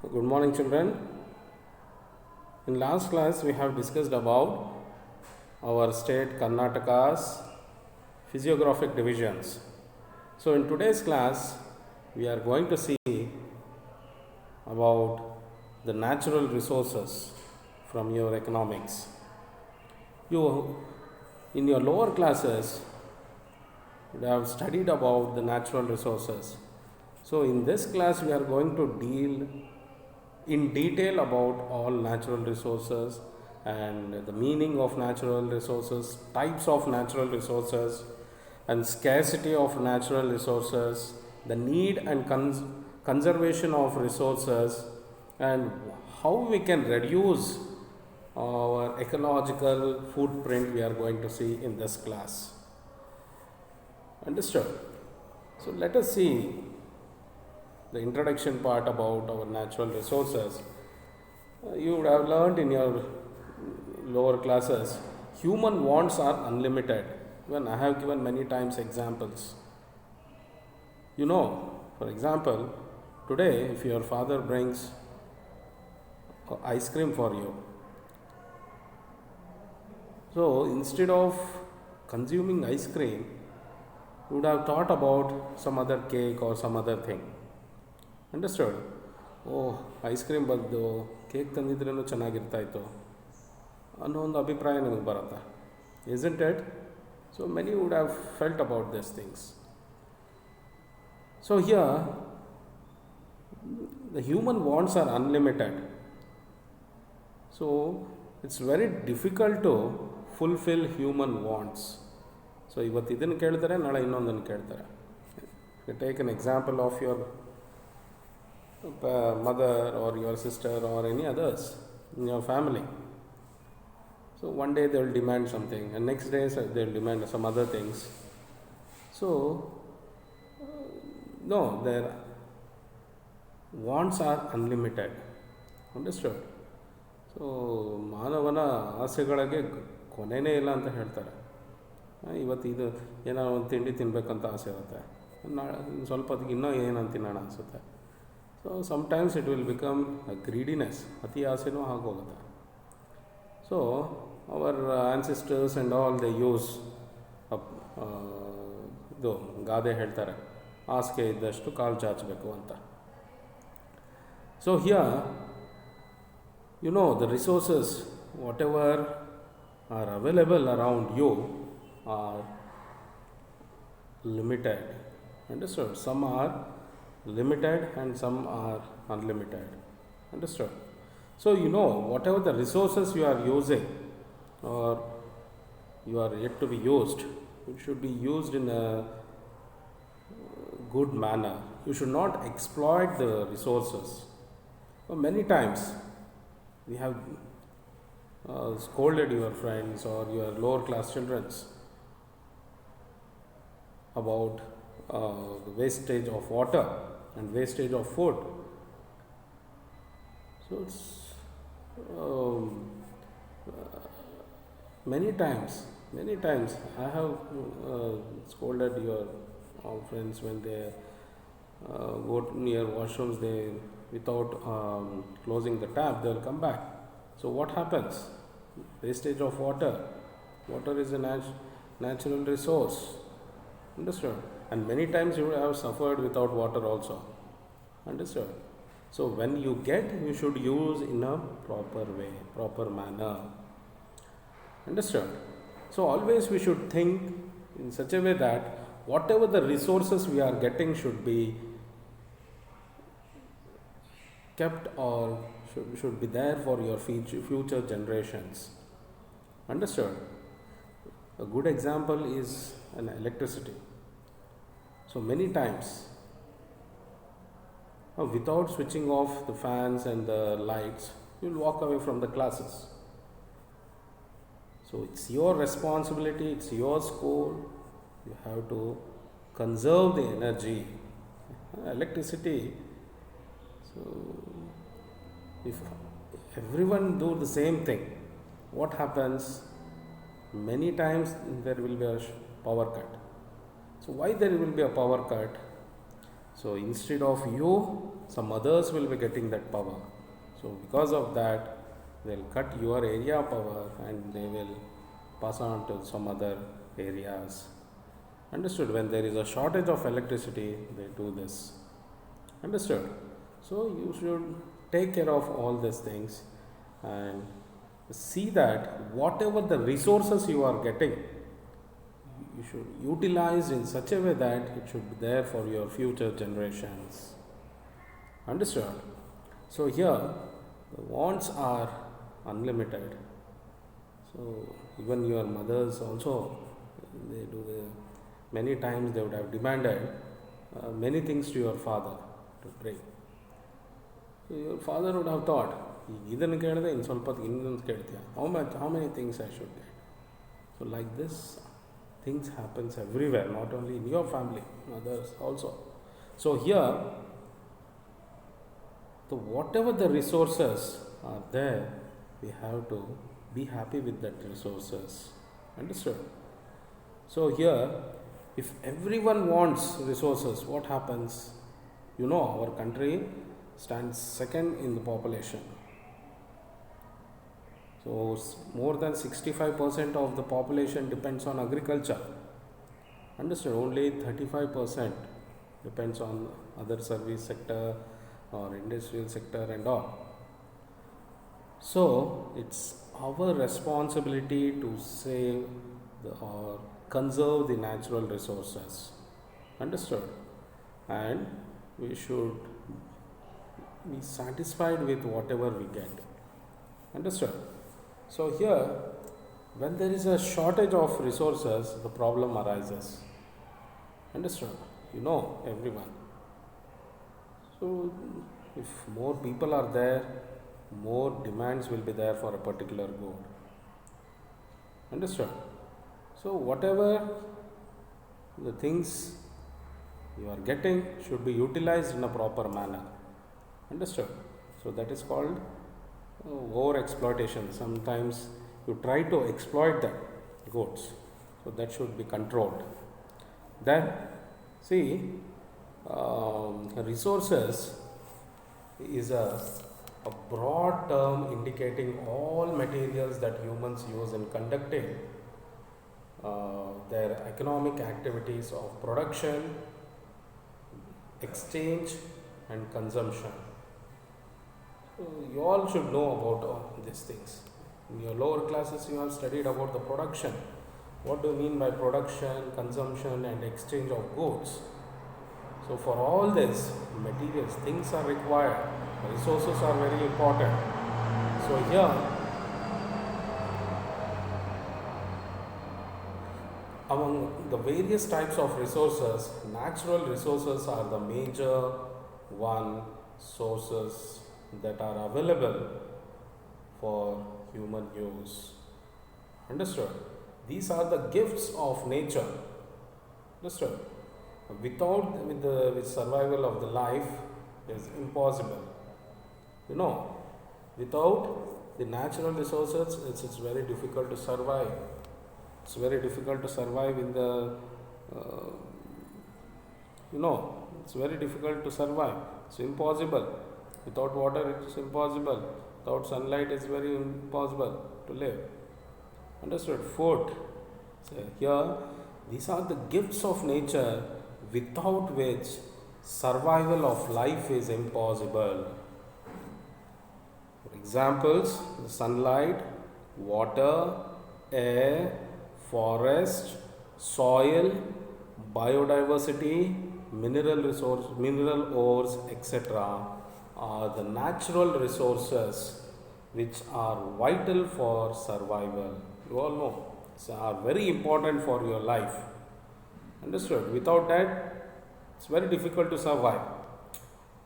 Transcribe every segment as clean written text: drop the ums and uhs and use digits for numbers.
Good morning, children. In last class, we have discussed about our state Karnataka's physiographic divisions. So, in today's class, we are going to see about the natural resources from your economics. You, in your lower classes, you have studied about the natural resources. So, in this class, we are going to deal in detail about all natural resources and the meaning of natural resources, types of natural resources, and scarcity of natural resources, the need and conservation of resources, and how we can reduce our ecological footprint we are going to see in this class. Understood? So let us see the introduction part about our natural resources. You would have learned in your lower classes, human wants are unlimited. When I have given many times examples. You know, for example, today if your father brings ice cream for you, so instead of consuming ice cream, you would have thought about some other cake or some other thing. Understand ice cream ಬದಲು cake ತಂದಿದ್ರೂ ಚೆನ್ನಾಗಿರ್ತಾಯಿತ್ತು ಅನ್ನೋ ಒಂದು ಅಭಿಪ್ರಾಯ ನಿಮಗೆ ಬರುತ್ತೆ. Isn't it? So many would have felt about this things. So here the human wants are unlimited, so it's very difficult to fulfill human wants. So ಇವತ್ತು ಇದನ್ನು ಕೇಳ್ತಾರೆ, ನಾಳೆ ಇನ್ನೊಂದನ್ನು ಕೇಳ್ತಾರೆ. You take an example of your mother or your sister or any others in your family. So one day they will demand something and next day they will demand some other things. So no, their wants are unlimited. Understood? So ಮಾನವನ ಆಸೆಗಳಿಗೆ ಕೊನೆಯೇ ಇಲ್ಲ ಅಂತ ಹೇಳ್ತಾರೆ. ಇವತ್ತು ಇದು ಏನೋ ಒಂದು ತಿಂಡಿ ತಿನ್ನಬೇಕಂತ ಆಸೆ ಇರುತ್ತೆ, ನಾಳೆ ಸ್ವಲ್ಪ ಹೊತ್ತಿಗೆ ಇನ್ನೂ ಏನಂತ ತಿನ್ನೋಣ ಅನಿಸುತ್ತೆ. So sometimes it will become greediness, ಅತಿ ಆಸೆನೂ ಆಗೋಗುತ್ತೆ. So our ancestors and all they use ಇದು ಗಾದೆ ಹೇಳ್ತಾರೆ, ಹಾಸಿಗೆ ಇದ್ದಷ್ಟು ಕಾಲು ಚಾಚಬೇಕು ಅಂತ. So here, you know, the resources, whatever are available around you are limited. Understood? Some are limited and some are unlimited. Understood? So you know, whatever the resources you are using or you are yet to be used, it should be used in a good manner. You should not exploit the resources. Many times we have scolded your friends or your lower class children about the wastage of water and wastage of food. So it's many times I have scolded your friends when they go near washrooms, they without closing the tap, they will come back. So what happens? Wastage of water. Water is a natural resource. Understood? And many times you have suffered without water also. Understood? So when you get, you should use in a proper way, proper manner. Understood? So always we should think in such a way that whatever the resources we are getting should be kept or should be there for your future generations. Understood? A good example is an electricity. So many times without switching off the fans and the lights, you will walk away from the classes. So it's your responsibility, it's your school, you have to conserve the energy. Electricity. So if everyone do the same thing, what happens? Many times there will be a power cut. So why there will be a power cut? So instead of you some others will be getting that power. So because of that, they'll cut your area power and they will pass on to some other areas. Understood? When there is a shortage of electricity, they do this. Understood? So you should take care of all these things and see that whatever the resources you are getting, you should utilize in such a way that it should be there for your future generations. Understood? So here the wants are unlimited. So even your mothers also, they do many times they would have demanded many things to your father to pray. So your father would have thought, ಇದನ್ನು ಕೇಳಿದೆ ಇನ್ನು ಸ್ವಲ್ಪ ಇನ್ನೊಂದು ಕೇಳ್ತೀಯ, how many things I should get. So like this things happens everywhere, not only in your family, others also. So here, so whatever the resources are there, we have to be happy with that resources. Understood? So here, if everyone wants resources, what happens? You know, our country stands second in the population. So more than 65% of the population depends on agriculture. Understood? Only 35% depends on other service sector or industrial sector and all. So it's our responsibility to save or conserve the natural resources. Understood? And we should be satisfied with whatever we get. Understood? So here, when there is a shortage of resources, the problem arises. Understood? You know, everyone. So if more people are there, more demands will be there for a particular good. Understood? So whatever the things you are getting should be utilized in a proper manner. Understood? So that is called over exploitation. Sometimes you try to exploit the goods, so that should be controlled. Then see, resources is a broad term indicating all materials that humans use in conducting their economic activities of production, exchange and consumption. You all should know about all these things. In your lower classes, you have studied about the production. What do you mean by production, consumption and exchange of goods? So for all these materials, things are required. Resources are very important. So here, among the various types of resources, natural resources are the major one sources that are available for human use. Understood? These are the gifts of nature. Understood? With survival of the life is impossible. You know, without the natural resources, it's very difficult to survive. It's very difficult to survive in the, it's very difficult to survive. It's impossible. Without water, it's impossible. Without sunlight, it's very impossible to live. Understood? Food. So here, these are the gifts of nature without which survival of life is impossible. For examples, the sunlight, water, air, forest, soil, biodiversity, mineral ores, etc. are the natural resources which are vital for survival. You all know, they are very important for your life. Understood? Without that, it's very difficult to survive.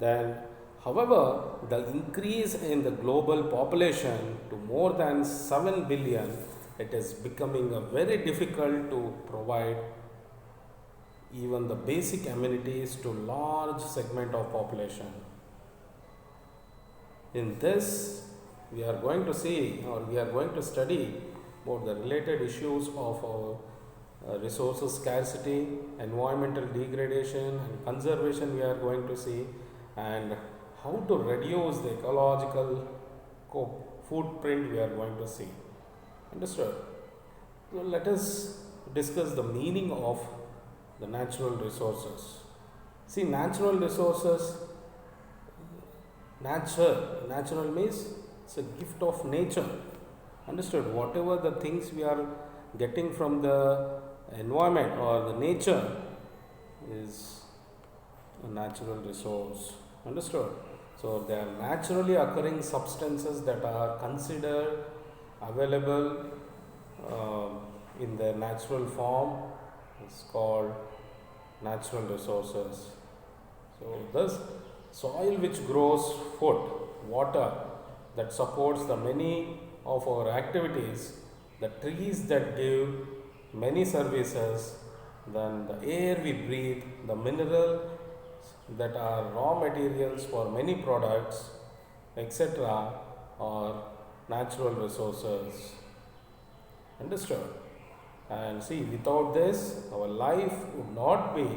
Then, however, the increase in the global population to more than 7 billion, it is becoming very difficult to provide even the basic amenities to large segment of population. In this, we are going to see, or we are going to study about the related issues of resources scarcity, environmental degradation and conservation we are going to see, and how to reduce the ecological footprint we are going to see. Understood? So let us discuss the meaning of the natural resources. See, natural resources, natural means it's a gift of nature. Understood? Whatever the things we are getting from the environment or the nature is a natural resource. Understood? So they are naturally occurring substances that are considered available in their natural form. It's called natural resources. So thus soil which grows food, water that supports the many of our activities, the trees that give many services, then the air we breathe, the minerals that are raw materials for many products, etc., are natural resources. Understood? And see, without this, our life would not be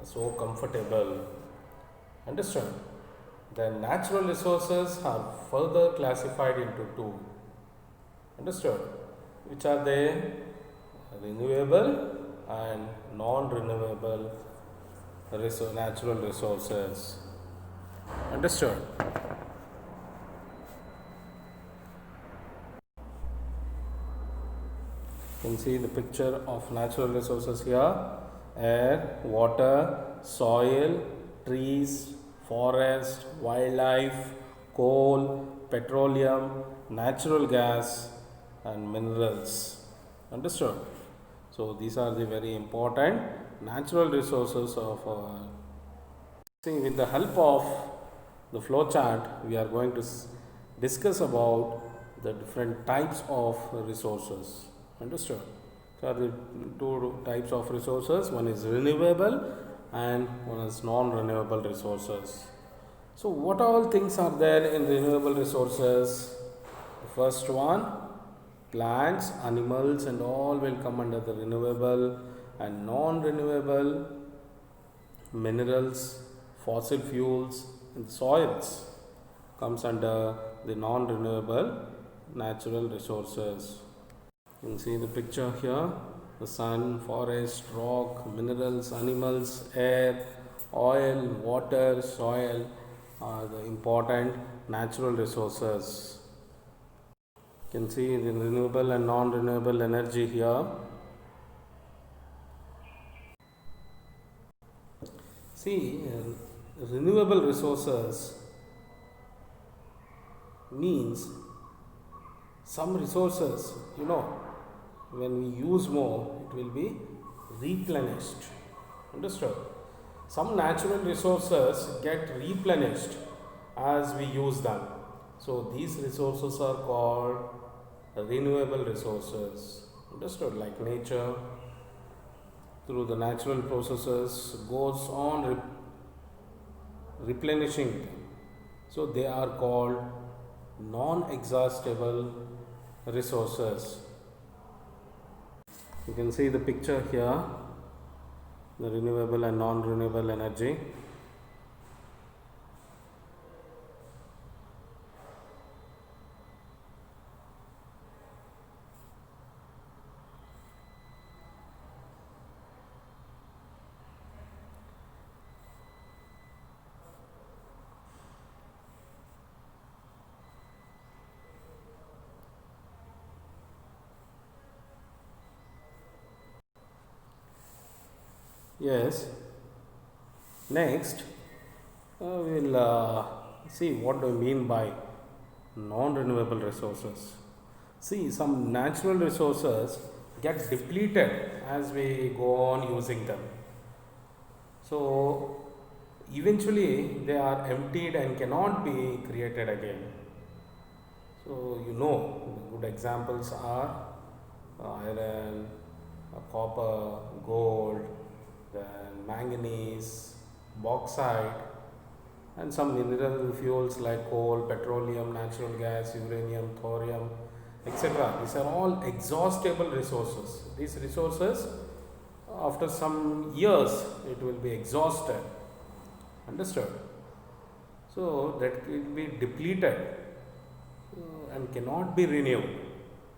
so comfortable. Understood? The natural resources are further classified into two. Understood? Which are they? Renewable and non-renewable natural resources. Understood? You can see the picture of natural resources here: air, water, soil, trees, forest, wildlife, coal, petroleum, natural gas, and minerals. Understood? So these are the very important natural resources of our. See, with the help of the flow chart, we are going to discuss about the different types of resources. Understood? So the two types of resources: one is renewable and one is non-renewable resources. So what all things are there in renewable resources? The first one, plants, animals, and all will come under the renewable, and non-renewable minerals, fossil fuels, and soils comes under the non-renewable natural resources. You can see the picture here: the sun, forest, rock, minerals, animals, air, oil, water, soil are the important natural resources. You can see the renewable and non-renewable energy here. See, renewable resources means some resources, when we use more, it will be replenished. Understood? Some natural resources get replenished as we use them. So these resources are called renewable resources. Understood? Like nature, through the natural processes, goes on replenishing them. So they are called non-exhaustible resources. You can see the picture here: the renewable and non-renewable energy. Yes. Next, we will see what do we mean by non-renewable resources. See, some natural resources get depleted as we go on using them. So, eventually they are emptied and cannot be created again. So, the good examples are iron, copper, gold, then manganese, bauxite, and some mineral fuels like coal, petroleum, natural gas, uranium, thorium, etc. These are all exhaustible resources. These resources after some years it will be exhausted. Understood? So that will be depleted and cannot be renewed.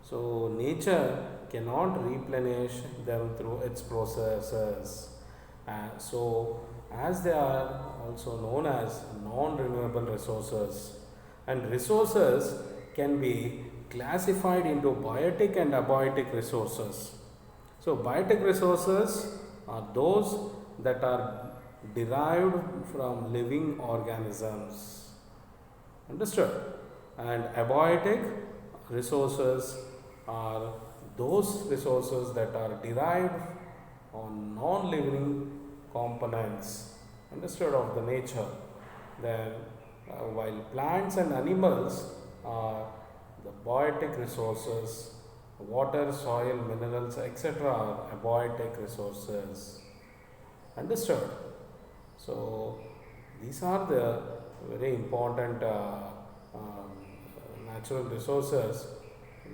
So nature cannot replenish them through its processes. So as they are also known as non-renewable resources, and resources can be classified into biotic and abiotic resources. So biotic resources are those that are derived from living organisms. Understood? And abiotic resources are those resources that are derived on non-living components. Understood, of the nature. Then while plants and animals are the biotic resources, water, soil, minerals, etc. are abiotic resources. Understood? So these are the very important natural resources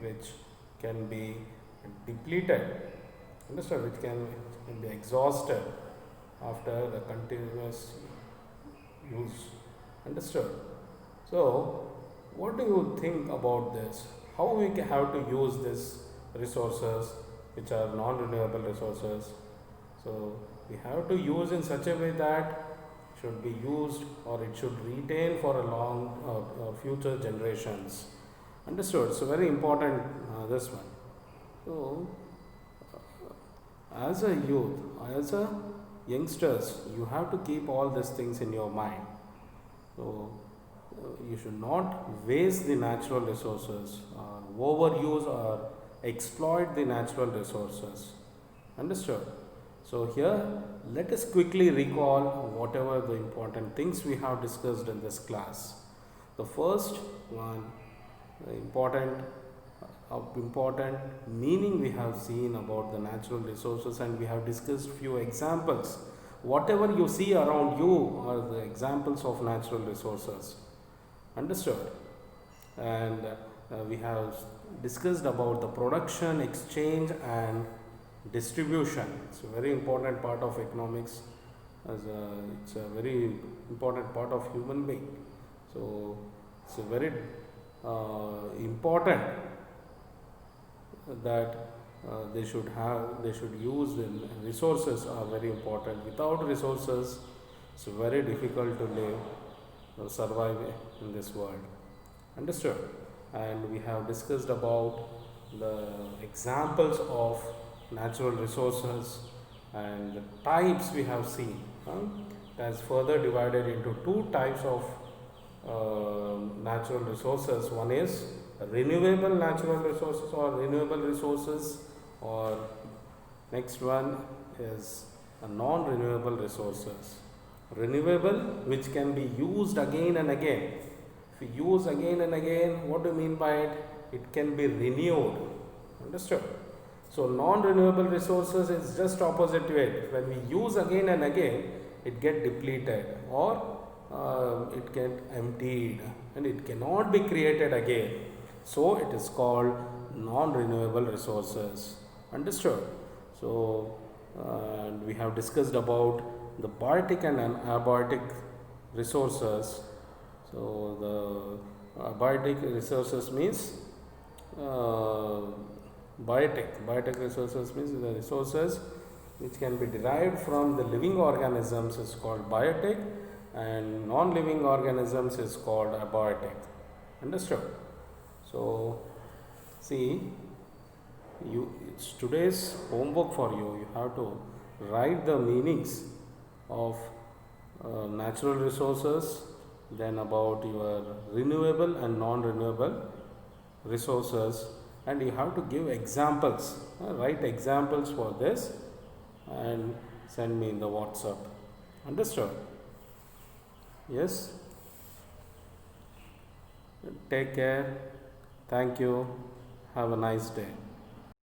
which can be depleted. Understood? Which can be exhausted after the continuous use. Understood? So what do you think about this? How we have to use these resources which are non-renewable resources? So we have to use in such a way that should be used or it should retain for a long future generations. Understood? So very important this one. So as a youth, as a youngsters, you have to keep all these things in your mind. So you should not waste the natural resources or overuse or exploit the natural resources. Understood? So here let us quickly recall whatever the important things we have discussed in this class. The first one, the important meaning we have seen about the natural resources, and we have discussed few examples. Whatever you see around you are the examples of natural resources. Understood? And we have discussed about the production, exchange and distribution. It's a very important part of economics, it's a very important part of human being. So it's a very important that they should use the resources are very important. Without resources it's very difficult to live, survive in this world. Understood? And we have discussed about the examples of natural resources and the types we have seen. It has further divided into two types of natural resources. One is renewable natural resources or renewable resources, or next one is a non-renewable resources. Renewable, which can be used again and again. If you use again and again, what do you mean by it? It can be renewed. Understood? So non-renewable resources is just opposite to it. When we use again and again, it get depleted or it get emptied and it cannot be created again. So it is called non-renewable resources. Understood? So we have discussed about the biotic and abiotic resources. So the abiotic resources means biotic resources means the resources which can be derived from the living organisms is called biotic, and non-living organisms is called abiotic. Understood? So see, it's today's homework for you. You have to write the meanings of natural resources, then about your renewable and non-renewable resources, and you have to give examples, write examples for this and send me in the WhatsApp. Understood? Yes? Take care. Thank you. Have a nice day.